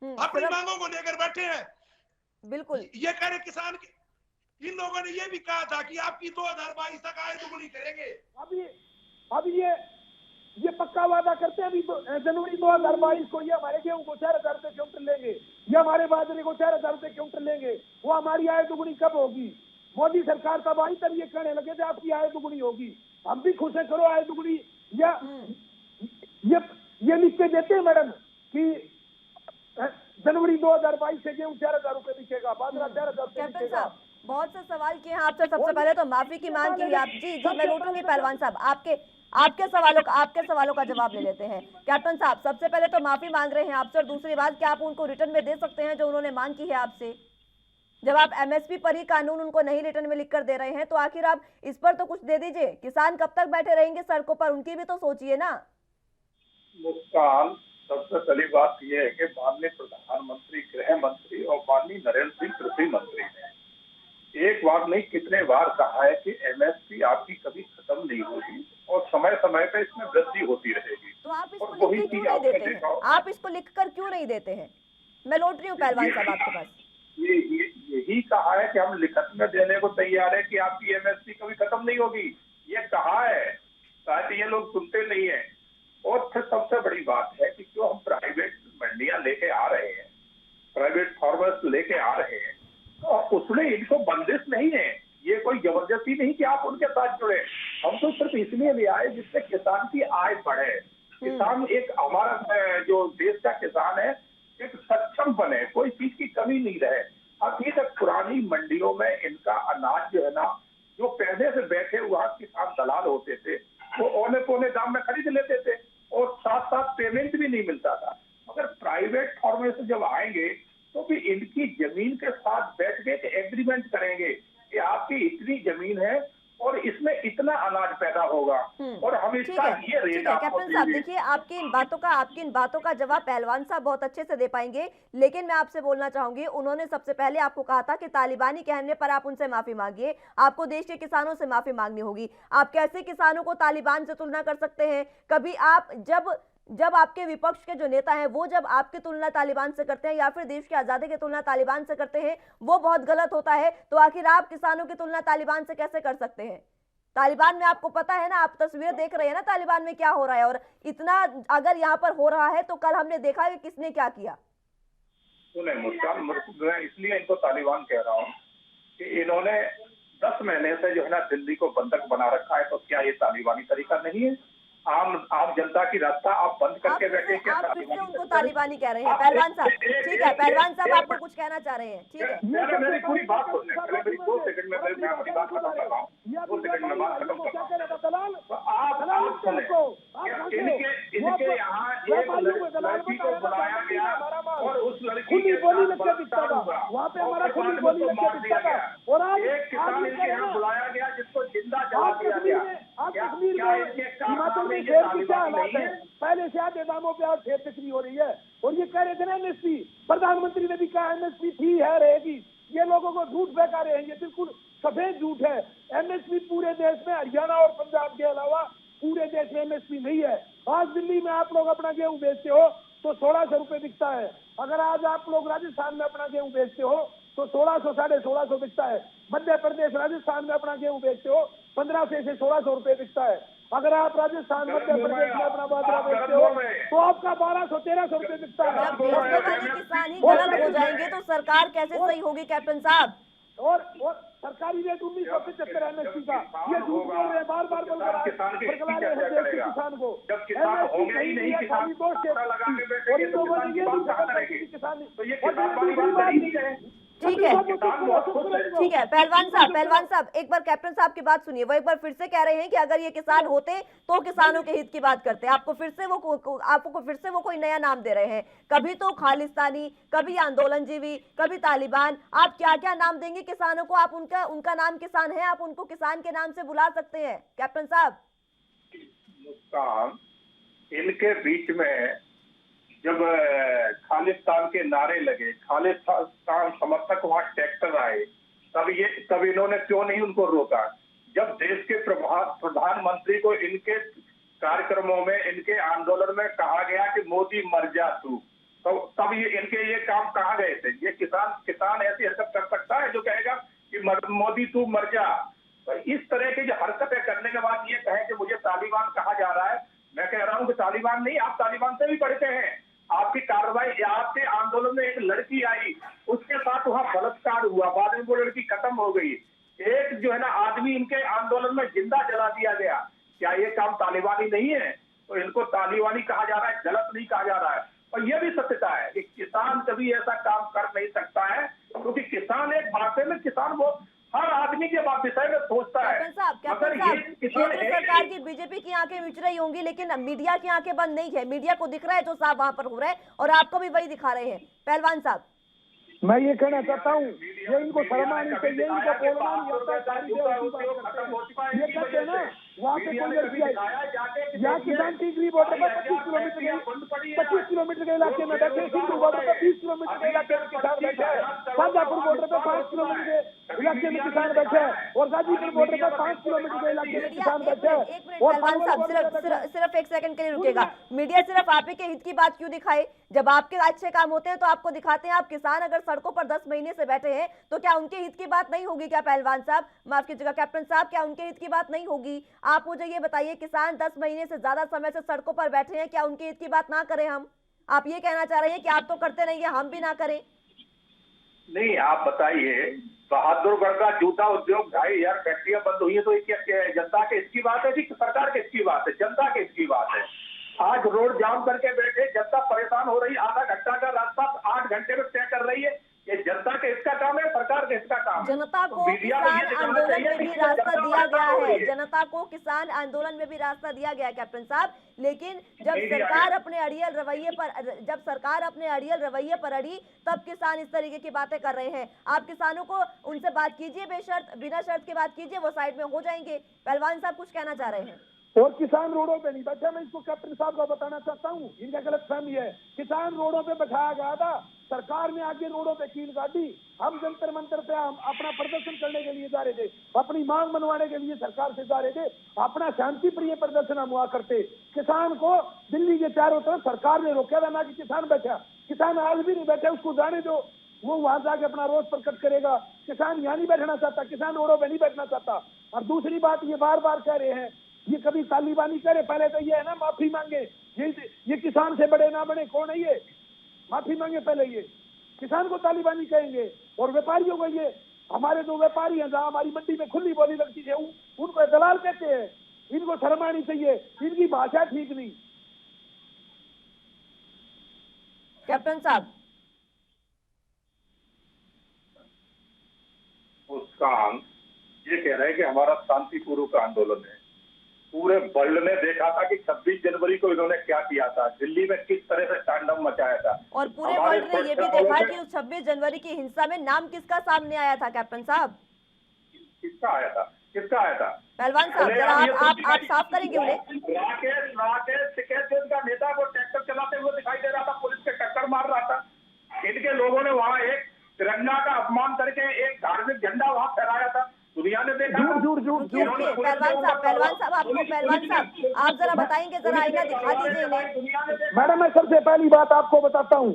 अपनी मांगों को लेकर बैठे हैं। बिल्कुल ये कह रहे किसान की। इन लोगों ने ये भी कहा था कि आपकी 2022 तक आय दोगुनी करेंगे। अभी ये पक्का वादा करते हैं, अभी जनवरी 2022 को ये हमारे गेहूं को 4,000 रुपए क्विंटल लेंगे, ये हमारे बाजरे को 4,000 रुपए क्विंटल लेंगे। वो हमारी आय दोगुनी कब होगी? मोदी सरकार तब आई तब ये कहने लगे थे आपकी आय दुगुनी होगी। हम भी खुश है, करो आय दुगुनी। या ये लिख के देते हैं मैडम कि जनवरी 2022 से गेहूं 4,000 रुपए बिकेगा, बाजरा 4,000 रुपए बिकेगा। बहुत से सवाल किए हैं आपसे। सबसे पहले तो माफी की मांग की है आप। जी मैं लौटूंगी पहलवान साहब, आपके सवालों का जवाब ले लेते हैं। कैप्टन साहब, सबसे पहले तो माफी मांग रहे हैं आपसे, और दूसरी बात क्या आप उनको रिटर्न में दे सकते हैं जो उन्होंने मांग की है आपसे? जब आप एमएसपी पर ही कानून उनको नहीं रिटर्न में लिखकर दे रहे हैं तो आखिर आप इस पर तो कुछ दे दीजिए। किसान कब तक बैठे रहेंगे सड़कों पर? उनकी भी तो सोचिए ना। मुस्कान, सबसे पहली बात यह है कि माननीय प्रधानमंत्री, गृह मंत्री और माननीय नरेंद्र सिंह कृषि मंत्री ने एक बार नहीं कितने बार कहा है कि एमएसपी आपकी कभी खत्म नहीं होगी और समय समय पे इसमें वृद्धि होती रहेगी। तो आप इसको लिख क्यों नहीं देते हैं? आप इसको लिखकर क्यों नहीं देते हैं? मैं लौट रही हूँ पहलवान साहब आपके पास। यही कहा है कि हम लिखत में देने को तैयार है कि आपकी एमएसपी कभी खत्म नहीं होगी। ये कहा है, शायद ये लोग सुनते नहीं है। और फिर सबसे बड़ी बात है कि जो हम प्राइवेट मंडियां लेके आ रहे हैं, प्राइवेट फार्मर्स लेके आ रहे हैं, तो उसमें इनको बंदिश नहीं है। ये कोई जबरदस्ती नहीं कि आप उनके साथ जुड़े। हम तो सिर्फ इसलिए ले आए जिससे किसान की आय बढ़े। किसान एक हमारा जो देश का किसान है एक सक्षम बने, कोई चीज की कमी नहीं रहे। अभी तक पुरानी मंडियों में इनका अनाज जो है ना, जो पहले से बैठे हुआ किसान दलाल होते थे, वो औने पौने दाम में खरीद लेते थे और साथ साथ पेमेंट भी नहीं मिलता था। मगर प्राइवेट फार्मर्स जब आएंगे तो भी इनकी जमीन के साथ बैठ के एग्रीमेंट करेंगे कि आपकी इतनी जमीन है और इसमें इतना अनाज पैदा होगा और हम इसका ये रेट आपको कैप्टन साहब देखिए, आपकी इन बातों का जवाब पहलवान साहब बहुत अच्छे से दे पाएंगे, लेकिन मैं आपसे बोलना चाहूंगी, उन्होंने सबसे पहले आपको कहा था कि तालिबानी कहने पर आप उनसे माफी मांगिए, आपको देश के किसानों से माफी मांगनी होगी। आप कैसे किसानों को तालिबान से तुलना कर सकते हैं? कभी आप जब आपके विपक्ष के जो नेता हैं वो जब आपकी तुलना तालिबान से करते हैं या फिर देश की आजादी की तुलना तालिबान से करते हैं, वो बहुत गलत होता है। तो आखिर आप किसानों की तुलना तालिबान से कैसे कर सकते हैं? तालिबान में आपको पता है ना, आप तस्वीरें देख रहे हैं ना तालिबान में क्या हो रहा है। और इतना अगर यहाँ पर हो रहा है तो कल हमने देखा कि किसने क्या किया। सुने मुस्कान, मैं इसलिए इनको तालिबान कह रहा हूँ कि इन्होंने 10 महीने से जो है ना दिल्ली को बंधक बना रखा है, तो क्या ये तालिबानी तरीका नहीं है? आम जनता की रास्ता आप बंद करके बैठे क्या? आप फिर से उनको तालिबानी कह रहे हैं पहलवान साहब। ठीक है पहलवान साहब, आपको कुछ कहना चाह रहे हैं, ठीक है। मेरी पूरी बात सुन लें, मेरी 2 सेकंड में मैं अपनी बात खत्म कर रहा हूँ, 2 सेकंड में बात खत्म कर रहा हूँ। आप सुने, इनके यहाँ एक लड़की को बुलाया गया और उस लड़की के बलात्कार हुआ, मार दिया गया। एक किसान इनके यहाँ बुलाया गया जिसको जिंदा जला दिया गया। क्या इनके काम में ये तालिबानी नहीं है? पहले से आधे दामों पे आज फेर बिक्री हो रही है। और ये कह रहे थे ना एमएसपी, प्रधानमंत्री ने भी कहा एमएसपी थी है रहेगी। ये लोगों को झूठ बता रहे हैं, ये बिल्कुल सफेद झूठ है। एमएसपी पूरे देश में, हरियाणा और पंजाब के अलावा पूरे देश में एमएसपी नहीं है। आज दिल्ली में आप लोग अपना गेहूं बेचते हो तो 1600 रुपए बिकता है। अगर आज आप लोग राजस्थान में अपना गेहूं बेचते हो तो 1600 1650 बिकता है। मध्य प्रदेश राजस्थान में अपना गेहूं बेचते हो 1500 से 1600 रुपए बिकता है। अगर आप राजस्थान मध्य प्रदेश में अपना बाजरा बेचते हो तो आपका 1200 1300 रुपए बिकता है। जब बेचने वाले किसान ही गलत हो जाएंगे तो सरकार कैसे सही होगी कैप्टन साहब? और सरकारी रेट 1975 एमएसपी का, ये झूठ बोल रहे हैं, बार बार बोल रहे हैं किसान को। जब किसान होंगे ही नहीं, किसान लगा के बैठेंगे तो किसान की बात कहाँ करेंगे? तो ये किसान वाली बात नहीं है। ठीक है पहलवान साहब एक बार कैप्टन साहब की बात सुनिए। वो एक बार फिर से कह रहे हैं कि अगर ये किसान होते तो किसानों के हित की बात करते। आपको फिर से वो कोई नया नाम दे रहे हैं, कभी तो खालिस्तानी, कभी आंदोलनजीवी, कभी तालिबान। आप क्या क्या नाम देंगे किसानों को? आप उनका नाम किसान है, आप उनको किसान के नाम से बुला सकते हैं कैप्टन साहब। मुस्कान, इनके बीच में जब खालिस्तान के नारे लगे, खालिस्तान समर्थक वहां ट्रैक्टर आए, तब इन्होंने क्यों नहीं उनको रोका? जब देश के प्रधानमंत्री को इनके कार्यक्रमों में, इनके आंदोलन में कहा गया कि मोदी मर जा तू, तो तब इनके ये काम कहाँ गए थे? ये किसान ऐसी हरकत कर सकता है जो कहेगा कि मोदी तू मर जा? तो इस तरह की जो हरकतें करने के बाद ये कहें कि मुझे तालिबान कहा जा रहा है, मैं कह रहा हूँ कि तालिबान नहीं, आप तालिबान से भी बढ़ते हैं। आपकी कार्रवाई, आपके आंदोलन में एक लड़की आई, उसके साथ वहां बलात्कार हुआ, बाद में वो लड़की खत्म हो गई। एक जो है ना आदमी इनके आंदोलन में जिंदा जला दिया गया। क्या ये काम तालिबानी नहीं है? तो इनको तालिबानी कहा जा रहा है, गलत नहीं कहा जा रहा है। और ये भी सत्यता है कि किसान कभी ऐसा काम कर नहीं सकता है, क्योंकि किसान एक भाषा में किसान वो हर आदमी के विषय में सोचता है। कैप्टन साहब केंद्र सरकार की, बीजेपी की आंखें मिच रही होंगी, लेकिन मीडिया की आंखें बंद नहीं है। मीडिया को दिख रहा है जो साहब वहां पर हो रहा है और आपको भी वही दिखा रहे हैं। पहलवान साहब, मैं ये कहना चाहता हूँ, ये इनको शर्म आनी चाहिए, इनको बोलना नहीं होता। ये कहते हैं ना, वहाँ पे कोई लड़की आई, यहाँ किसान टीकरी बॉर्डर पर 25 किलोमीटर के इलाके में बैठे, सिंधु बॉर्डर पर 20 किलोमीटर के इलाके में किसान बैठे हैं, शाजापुर बॉर्डर पर 5 किलोमीटर के इलाके में किसान बैठे हैं, और गाजीपुर बॉर्डर पर 5 किलोमीटर के इलाके में किसान बैठे हैं। पहलवान साहब सिर्फ 1 सेकंड के लिए रुकेगा। मीडिया सिर्फ आप ही के हित की बात क्यों दिखाए? जब आपके अच्छे काम होते हैं तो आपको दिखाते हैं। आप किसान अगर सड़कों पर 10 महीने से बैठे हैं तो क्या उनके हित की बात नहीं होगी? क्या पहलवान साहब, माफ कीजिएगा कैप्टन साहब, क्या उनके हित की बात नहीं होगी? आप मुझे ये बताइए, किसान 10 महीने से ज्यादा समय से सड़कों पर बैठे हैं, क्या उनके हित की बात ना करें हम? आप ये कहना चाह रहे हैं कि आप तो करते नहीं है, हम भी ना करें? नहीं, आप बताइए, बहादुरगढ़ का जूता उद्योग 2500 फैक्ट्रियां बंद हुई है, तो ये जनता के इसकी बात है कि सरकार के इसकी बात है? जनता के इसकी बात है। आज रोड जाम करके बैठे, जनता परेशान हो रही, आधा घंटा का रास्ता 8 घंटे में तय कर रही है। ये जनता के इसका काम है, सरकार के इसका काम है। जनता को किसान आंदोलन में भी रास्ता दिया गया है, जनता को किसान आंदोलन में भी रास्ता दिया गया है कैप्टन साहब। लेकिन जब सरकार अपने अड़ियल रवैये पर अड़ी, तब किसान इस तरीके की बातें कर रहे हैं। आप किसानों को उनसे बात कीजिए, बेशर्त बिना शर्त की बात कीजिए, वो साइड में हो जाएंगे। पहलवान साहब कुछ कहना चाह रहे हैं? और किसान रोडों पे नहीं बैठा। मैं इसको कैप्टन साहब को बताना चाहता हूँ, इनका गलतफहमी है। किसान रोडों पे बैठाया गया था, सरकार ने आगे रोडों पे कील काटी। हम जंतर मंतर पे हम अपना प्रदर्शन करने के लिए जा रहे थे, अपनी मांग मनवाने के लिए सरकार से जा रहे थे, अपना शांति प्रिय प्रदर्शन हम हुआ करते। किसान को दिल्ली के चारों तरफ सरकार ने रोका था, ना कि किसान बैठा। किसान आज भी नहीं बैठा, उसको जाने दो, वो वहां जाके अपना रोष प्रकट करेगा। किसान यहाँ नहीं बैठना चाहता, किसान रोडों पे नहीं बैठना चाहता। और दूसरी बात ये बार बार कह रहे हैं, ये कभी तालिबानी करे, पहले तो ये है ना माफी मांगे, ये किसान से बड़े ना बने, कौन है ये, माफी मांगे पहले, ये किसान को तालिबानी कहेंगे और व्यापारियों को, ये हमारे जो व्यापारी हैं जहाँ हमारी मंडी में खुली बोली लगती है उनको दलाल कहते हैं, इनको शर्म आनी चाहिए, इनकी भाषा ठीक नहीं। कैप्टन साहब, मुस्कान ये कह रहे हैं कि हमारा शांतिपूर्वक आंदोलन है। पूरे वर्ल्ड ने देखा था कि 26 जनवरी को इन्होंने क्या किया था, दिल्ली में किस तरह से तांडव मचाया था, और पूरे वर्ल्ड ने ये भी देखा कि उस 26 जनवरी की हिंसा में नाम किसका सामने आया था कैप्टन साहब? किसका आया था, किसका आया था? पहलवान साहब जरा आप साफ करेंगे उन्हें। राकेश टिकैत जो इनका नेता वो ट्रैक्टर चलाते हुए दिखाई दे रहा था, पुलिस के टक्कर मार रहा था। इनके लोगों ने वहाँ एक तिरंगा का अपमान करके एक धार्मिक झंडा वहाँ फहराया था, दुनिया ने देखा। पहलवान साहब आप जरा बताएंगे, जरा आईना दिखा दीजिए इन्हें। मैडम मैं सबसे पहली बात आपको बताता हूँ,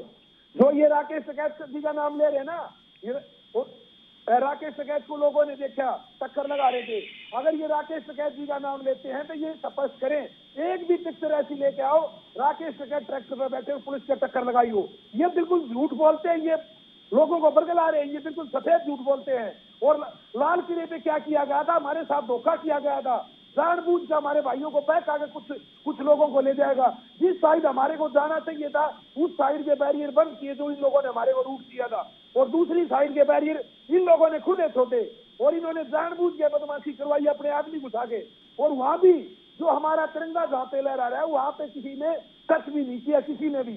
जो ये राकेश टिकैत जी का नाम ले रहे हैं ना, ये राकेश टिकैत को लोगों ने देखा टक्कर लगा रहे थे, अगर ये राकेश टिकैत जी का नाम लेते हैं तो ये स्पष्ट करें, एक भी पिक्चर ऐसी लेके आओ राकेश टिकैत ट्रैक्टर पर बैठे पुलिस के टक्कर लगाई हो। ये बिल्कुल झूठ बोलते हैं, ये लोगों को बरगला रहे हैं, ये बिल्कुल सफेद झूठ बोलते हैं। और लाल किले पे क्या किया गया था, हमारे साथ धोखा किया गया था, जानबूझ के हमारे भाइयों को पैक आगे कुछ लोगों को ले जाएगा। जिस साइड हमारे को जाना चाहिए था उस साइड के बैरियर बंद किए जो इन लोगों ने हमारे को रूट किया था, और दूसरी साइड के बैरियर इन लोगों ने खुले छोटे, और इन्होंने जानबूझ के बदमाशी करवाई अपने आदमी घुसा के। और वहां भी जो हमारा तिरंगा जहाँ पे लहरा रहा है वहां पे किसी ने टच भी नहीं किया, किसी ने भी।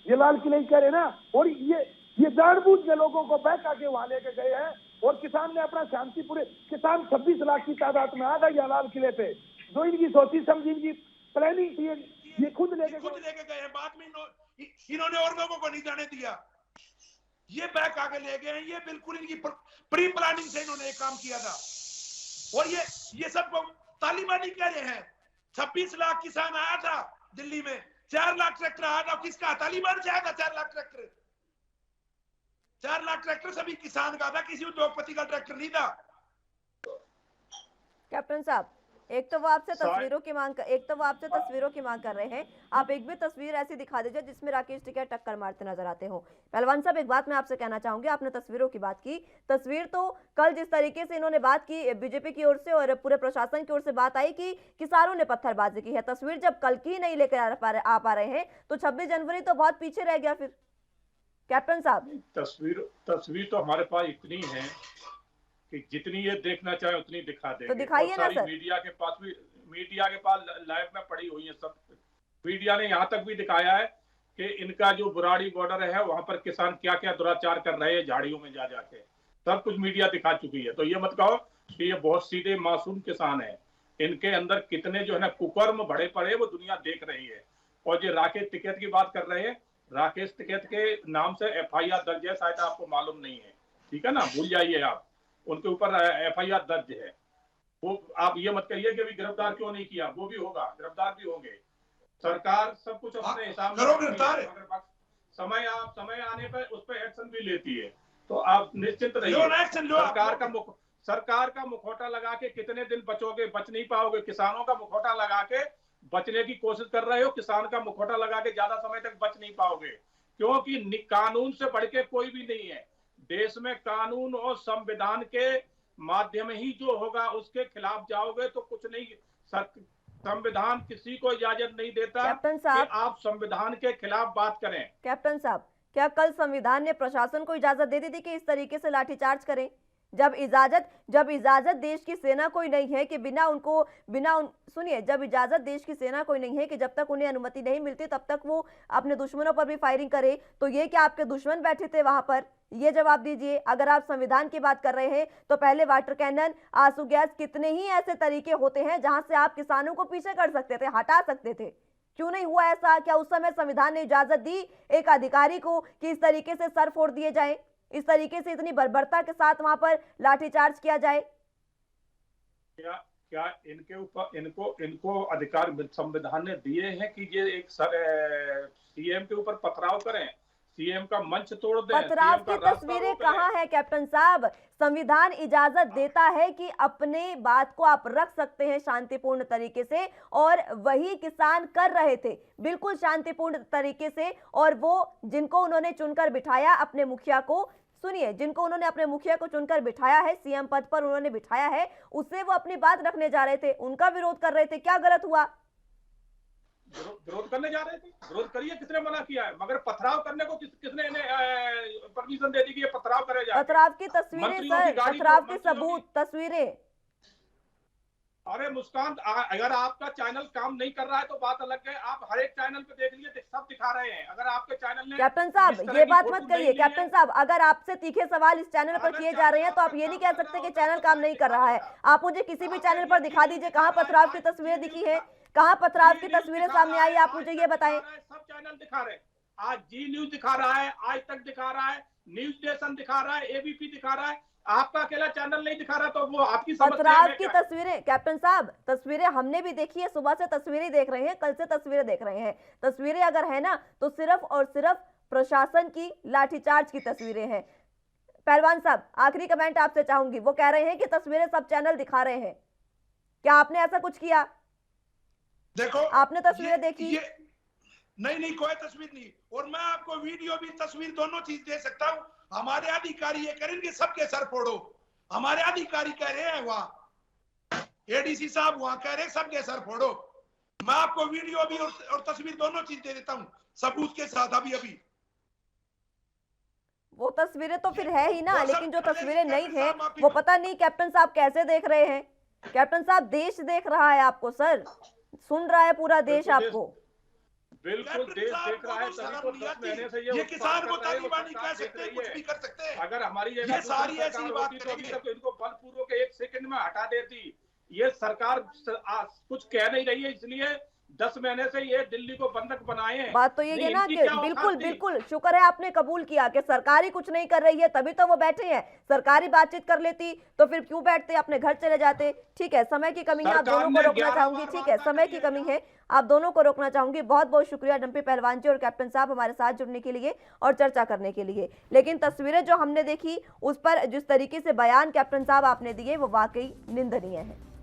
ये लाल किले कह रहे ना, और ये जानबूझ के लोगों को बैक आके वहां लेके गए हैं, और किसान ने अपना शांति पूरे, किसान 26 लाख की तादाद में आ गया लाल किले पे, जो इनकी सोची समझी इनकी प्लानिंग थी, ये खुद लेके गए हैं। बाद में इन्होंने और लोगों को नहीं जाने दिया, ये बैक आके ले गए हैं, ये बिल्कुल इनकी प्री प्लानिंग से इन्होंने एक काम किया था। और ये सब तालिबानी कह रहे हैं। 26 लाख किसान आया था दिल्ली में, 4 लाख ट्रैक्टर आया था, किसका? तालिबान से आया था 4 लाख ट्रैक्टर। 4 लाख ट्रैक्टर सभी किसान का था, किसी उद्योगपति का ट्रैक्टर नहीं था। कैप्टन साहब, एक तो वो आपसे तस्वीरों की मांग कर रहे हैं, आप एक भी तस्वीर ऐसी दिखा दीजिए जिसमें राकेश टिकैत टक्कर मारते नजर आते हो। पहलवान साहब एक बात मैं आपसे कहना चाहूंगी, आपने तस्वीरों की बात की, तस्वीर तो कल जिस तरीके से इन्होंने बात की बीजेपी की ओर से और पूरे प्रशासन की ओर से बात आई कि किसानों ने पत्थरबाजी की है, तस्वीर जब कल की नहीं लेकर आ पा रहे हैं तो 26 जनवरी तो बहुत पीछे रह गया। फिर कैप्टन साहब, तस्वीर तो हमारे पास इतनी है कि जितनी ये देखना चाहे उतनी दिखा देंगे। तो दिखाइए ना सर। मीडिया के पास लाइव में पड़ी हुई है सब। मीडिया ने यहाँ तक भी दिखाया है कि इनका जो बुराड़ी बॉर्डर है वहां पर किसान क्या क्या दुराचार कर रहे हैं झाड़ियों में जा जाके, सब कुछ मीडिया दिखा चुकी है। तो ये मत कहो कि ये बहुत सीधे मासूम किसान है, इनके अंदर कितने जो है ना कुकर्म बड़े पड़े वो दुनिया देख रही है। और जो राकेश टिकैत की बात कर रहे हैं, राकेश टिकैत के नाम से FIR दर्ज है, शायद आपको मालूम नहीं है, ठीक है ना, भूल जाइए आप, उनके ऊपर FIR दर्ज है। वो आप ये मत कहिए कि भी गिरफ्तार क्यों नहीं किया, वो भी होगा, गिरफ्तार भी होंगे। सरकार सब कुछ अपने हिसाब से समय आने पर उस पर एक्शन भी लेती है, तो आप निश्चिंत रहिए। सरकार का मुखौटा लगा के कितने दिन बचोगे, बच नहीं पाओगे। किसानों का मुखौटा लगा के बचने की कोशिश कर रहे हो, किसान का मुखौटा लगा के ज्यादा समय तक बच नहीं पाओगे, क्योंकि कानून से बढ़ के कोई भी नहीं है देश में। कानून और संविधान के माध्यम ही जो होगा, उसके खिलाफ जाओगे तो कुछ नहीं। संविधान किसी को इजाजत नहीं देता कि आप संविधान के खिलाफ बात करें। कैप्टन साहब, क्या कल संविधान ने प्रशासन को इजाजत दे दी थी कि इस तरीके से लाठीचार्ज करें? जब इजाजत देश की सेना कोई नहीं है कि सुनिए, जब इजाजत देश की सेना कोई नहीं है कि जब तक उन्हें अनुमति नहीं मिलती तब तक वो अपने दुश्मनों पर भी फायरिंग करे, तो ये क्या आपके दुश्मन बैठे थे वहां पर? ये जवाब दीजिए। अगर आप संविधान की बात कर रहे हैं तो पहले वाटर कैनन, आंसू गैस, कितने ही ऐसे तरीके होते हैं जहां से आप किसानों को पीछे कर सकते थे, हटा सकते थे। क्यों नहीं हुआ ऐसा? क्या उस समय संविधान ने इजाजत दी एक अधिकारी को कि इस तरीके से सर फोड़ दिए जाए, इस तरीके से इतनी बर्बरता के साथ वहां पर लाठीचार्ज किया जाए? क्या इनके ऊपर इनको अधिकार संविधान ने दिए हैं कि ये एक CM के ऊपर पथराव करें? सीएम का मंच तोड़ दें, पथराव सीएम का की रास्ता तस्वीरें रोक कहाँ है कैप्टन साहब? संविधान इजाजत देता है कि अपने बात को आप रख सकते हैं शांतिपूर्ण तरीके से, और वही किसान कर रहे थे बिल्कुल शांतिपूर्ण तरीके से। और वो जिनको उन्होंने चुनकर बिठाया अपने मुखिया को, सुनिए, जिनको उन्होंने अपने मुखिया को चुनकर बिठाया है, सीएम पद पर उन्होंने बिठाया है, उससे वो अपनी बात रखने जा रहे थे, उनका विरोध कर रहे थे। क्या गलत हुआ? विरोध करने जा रहे थे, विरोध करिए, किसने मना किया है? मगर पथराव करने को किसने परमिशन दे दी कि ये पथराव करे जाए? पथराव की तस्वीरें सर, पथराव के सबूत, तस्वीरें। अरे मुस्कान, अगर आपका चैनल काम नहीं कर रहा है तो बात अलग है। आप हर एक चैनल पे देख लीजिए, सब दिखा रहे हैं। अगर आपके चैनल ने कैप्टन साहब ये बात मत करिए। कैप्टन साहब, अगर आपसे तीखे सवाल इस चैनल पर किए जा रहे हैं तो आप ये नहीं कह सकते कि चैनल काम नहीं कर रहा है। आप मुझे किसी भी चैनल पर दिखा दीजिए कहाँ पथराव की तस्वीरें दिखी है, कहाँ पथराव की तस्वीरें सामने आई, आप मुझे ये बताएं। सब चैनल दिखा रहे हैं। आज जी न्यूज दिखा रहा है, आज तक दिखा रहा है, न्यूज स्टेशन दिखा रहा है, एबीपी दिखा रहा है। आपका अकेला चैनल नहीं दिखा रहा, तो वो आपकी पथराव की तस्वीरें कैप्टन साहब, तस्वीरें हमने भी देखी है, सुबह से तस्वीरें देख रहे हैं, कल से तस्वीरें देख रहे हैं। तस्वीरें अगर है ना तो सिर्फ और सिर्फ प्रशासन की लाठीचार्ज की तस्वीरें हैं। पहलवान साहब, आखिरी कमेंट आपसे चाहूंगी। वो कह रहे हैं कि तस्वीरें सब चैनल दिखा रहे हैं, क्या आपने ऐसा कुछ किया? देखो, आपने तस्वीरें देखी? नहीं, कोई तस्वीर नहीं। और मैं आपको वीडियो भी तस्वीर दोनों चीज दे सकता हूँ। हमारे अधिकारी ये करेंगे सबके सर फोड़ो, हमारे अधिकारी कह रहे हैं, वहां एडीसी साहब वहां कह रहे हैं सबके सर फोड़ो। मैं आपको वीडियो भी और तस्वीर दोनों चीज दे देता हूँ सबूत के साथ। अभी वो तस्वीरें तो फिर है ही ना, लेकिन जो तस्वीरें नहीं है वो पता नहीं कैप्टन साहब कैसे देख रहे हैं। कैप्टन साहब, देश देख रहा है आपको सर, सुन रहा है पूरा देश आपको। बिल्कुल देश देख रहा है, तभी तो 10 महीने से ये किसान को तालिबानी कह सकते हैं, कुछ भी कर सकते हैं। अगर हमारी ये सारी ऐसी बात तो अभी तक इनको बलपूर्वक 1 सेकंड में हटा देती। ये सरकार कुछ कह नहीं रही है, इसलिए 10 महीने से ये दिल्ली को बंधक बनाए हैं। बात तो ये है ना कि बिल्कुल शुक्र है आपने कबूल किया कि सरकारी कुछ नहीं कर रही है, तभी तो वो बैठे हैं। सरकारी बातचीत कर लेती तो फिर क्यों बैठते, अपने घर चले जाते। ठीक है, समय की कमी है, आप दोनों को रोकना चाहूंगी। ठीक है, समय की कमी है, आप दोनों को रोकना चाहूंगी। बहुत बहुत शुक्रिया डंपी पहलवान जी और कैप्टन साहब हमारे साथ जुड़ने के लिए और चर्चा करने के लिए। लेकिन तस्वीरें जो हमने देखी उस पर जिस तरीके से बयान कैप्टन साहब आपने दिए वो वाकई निंदनीय है।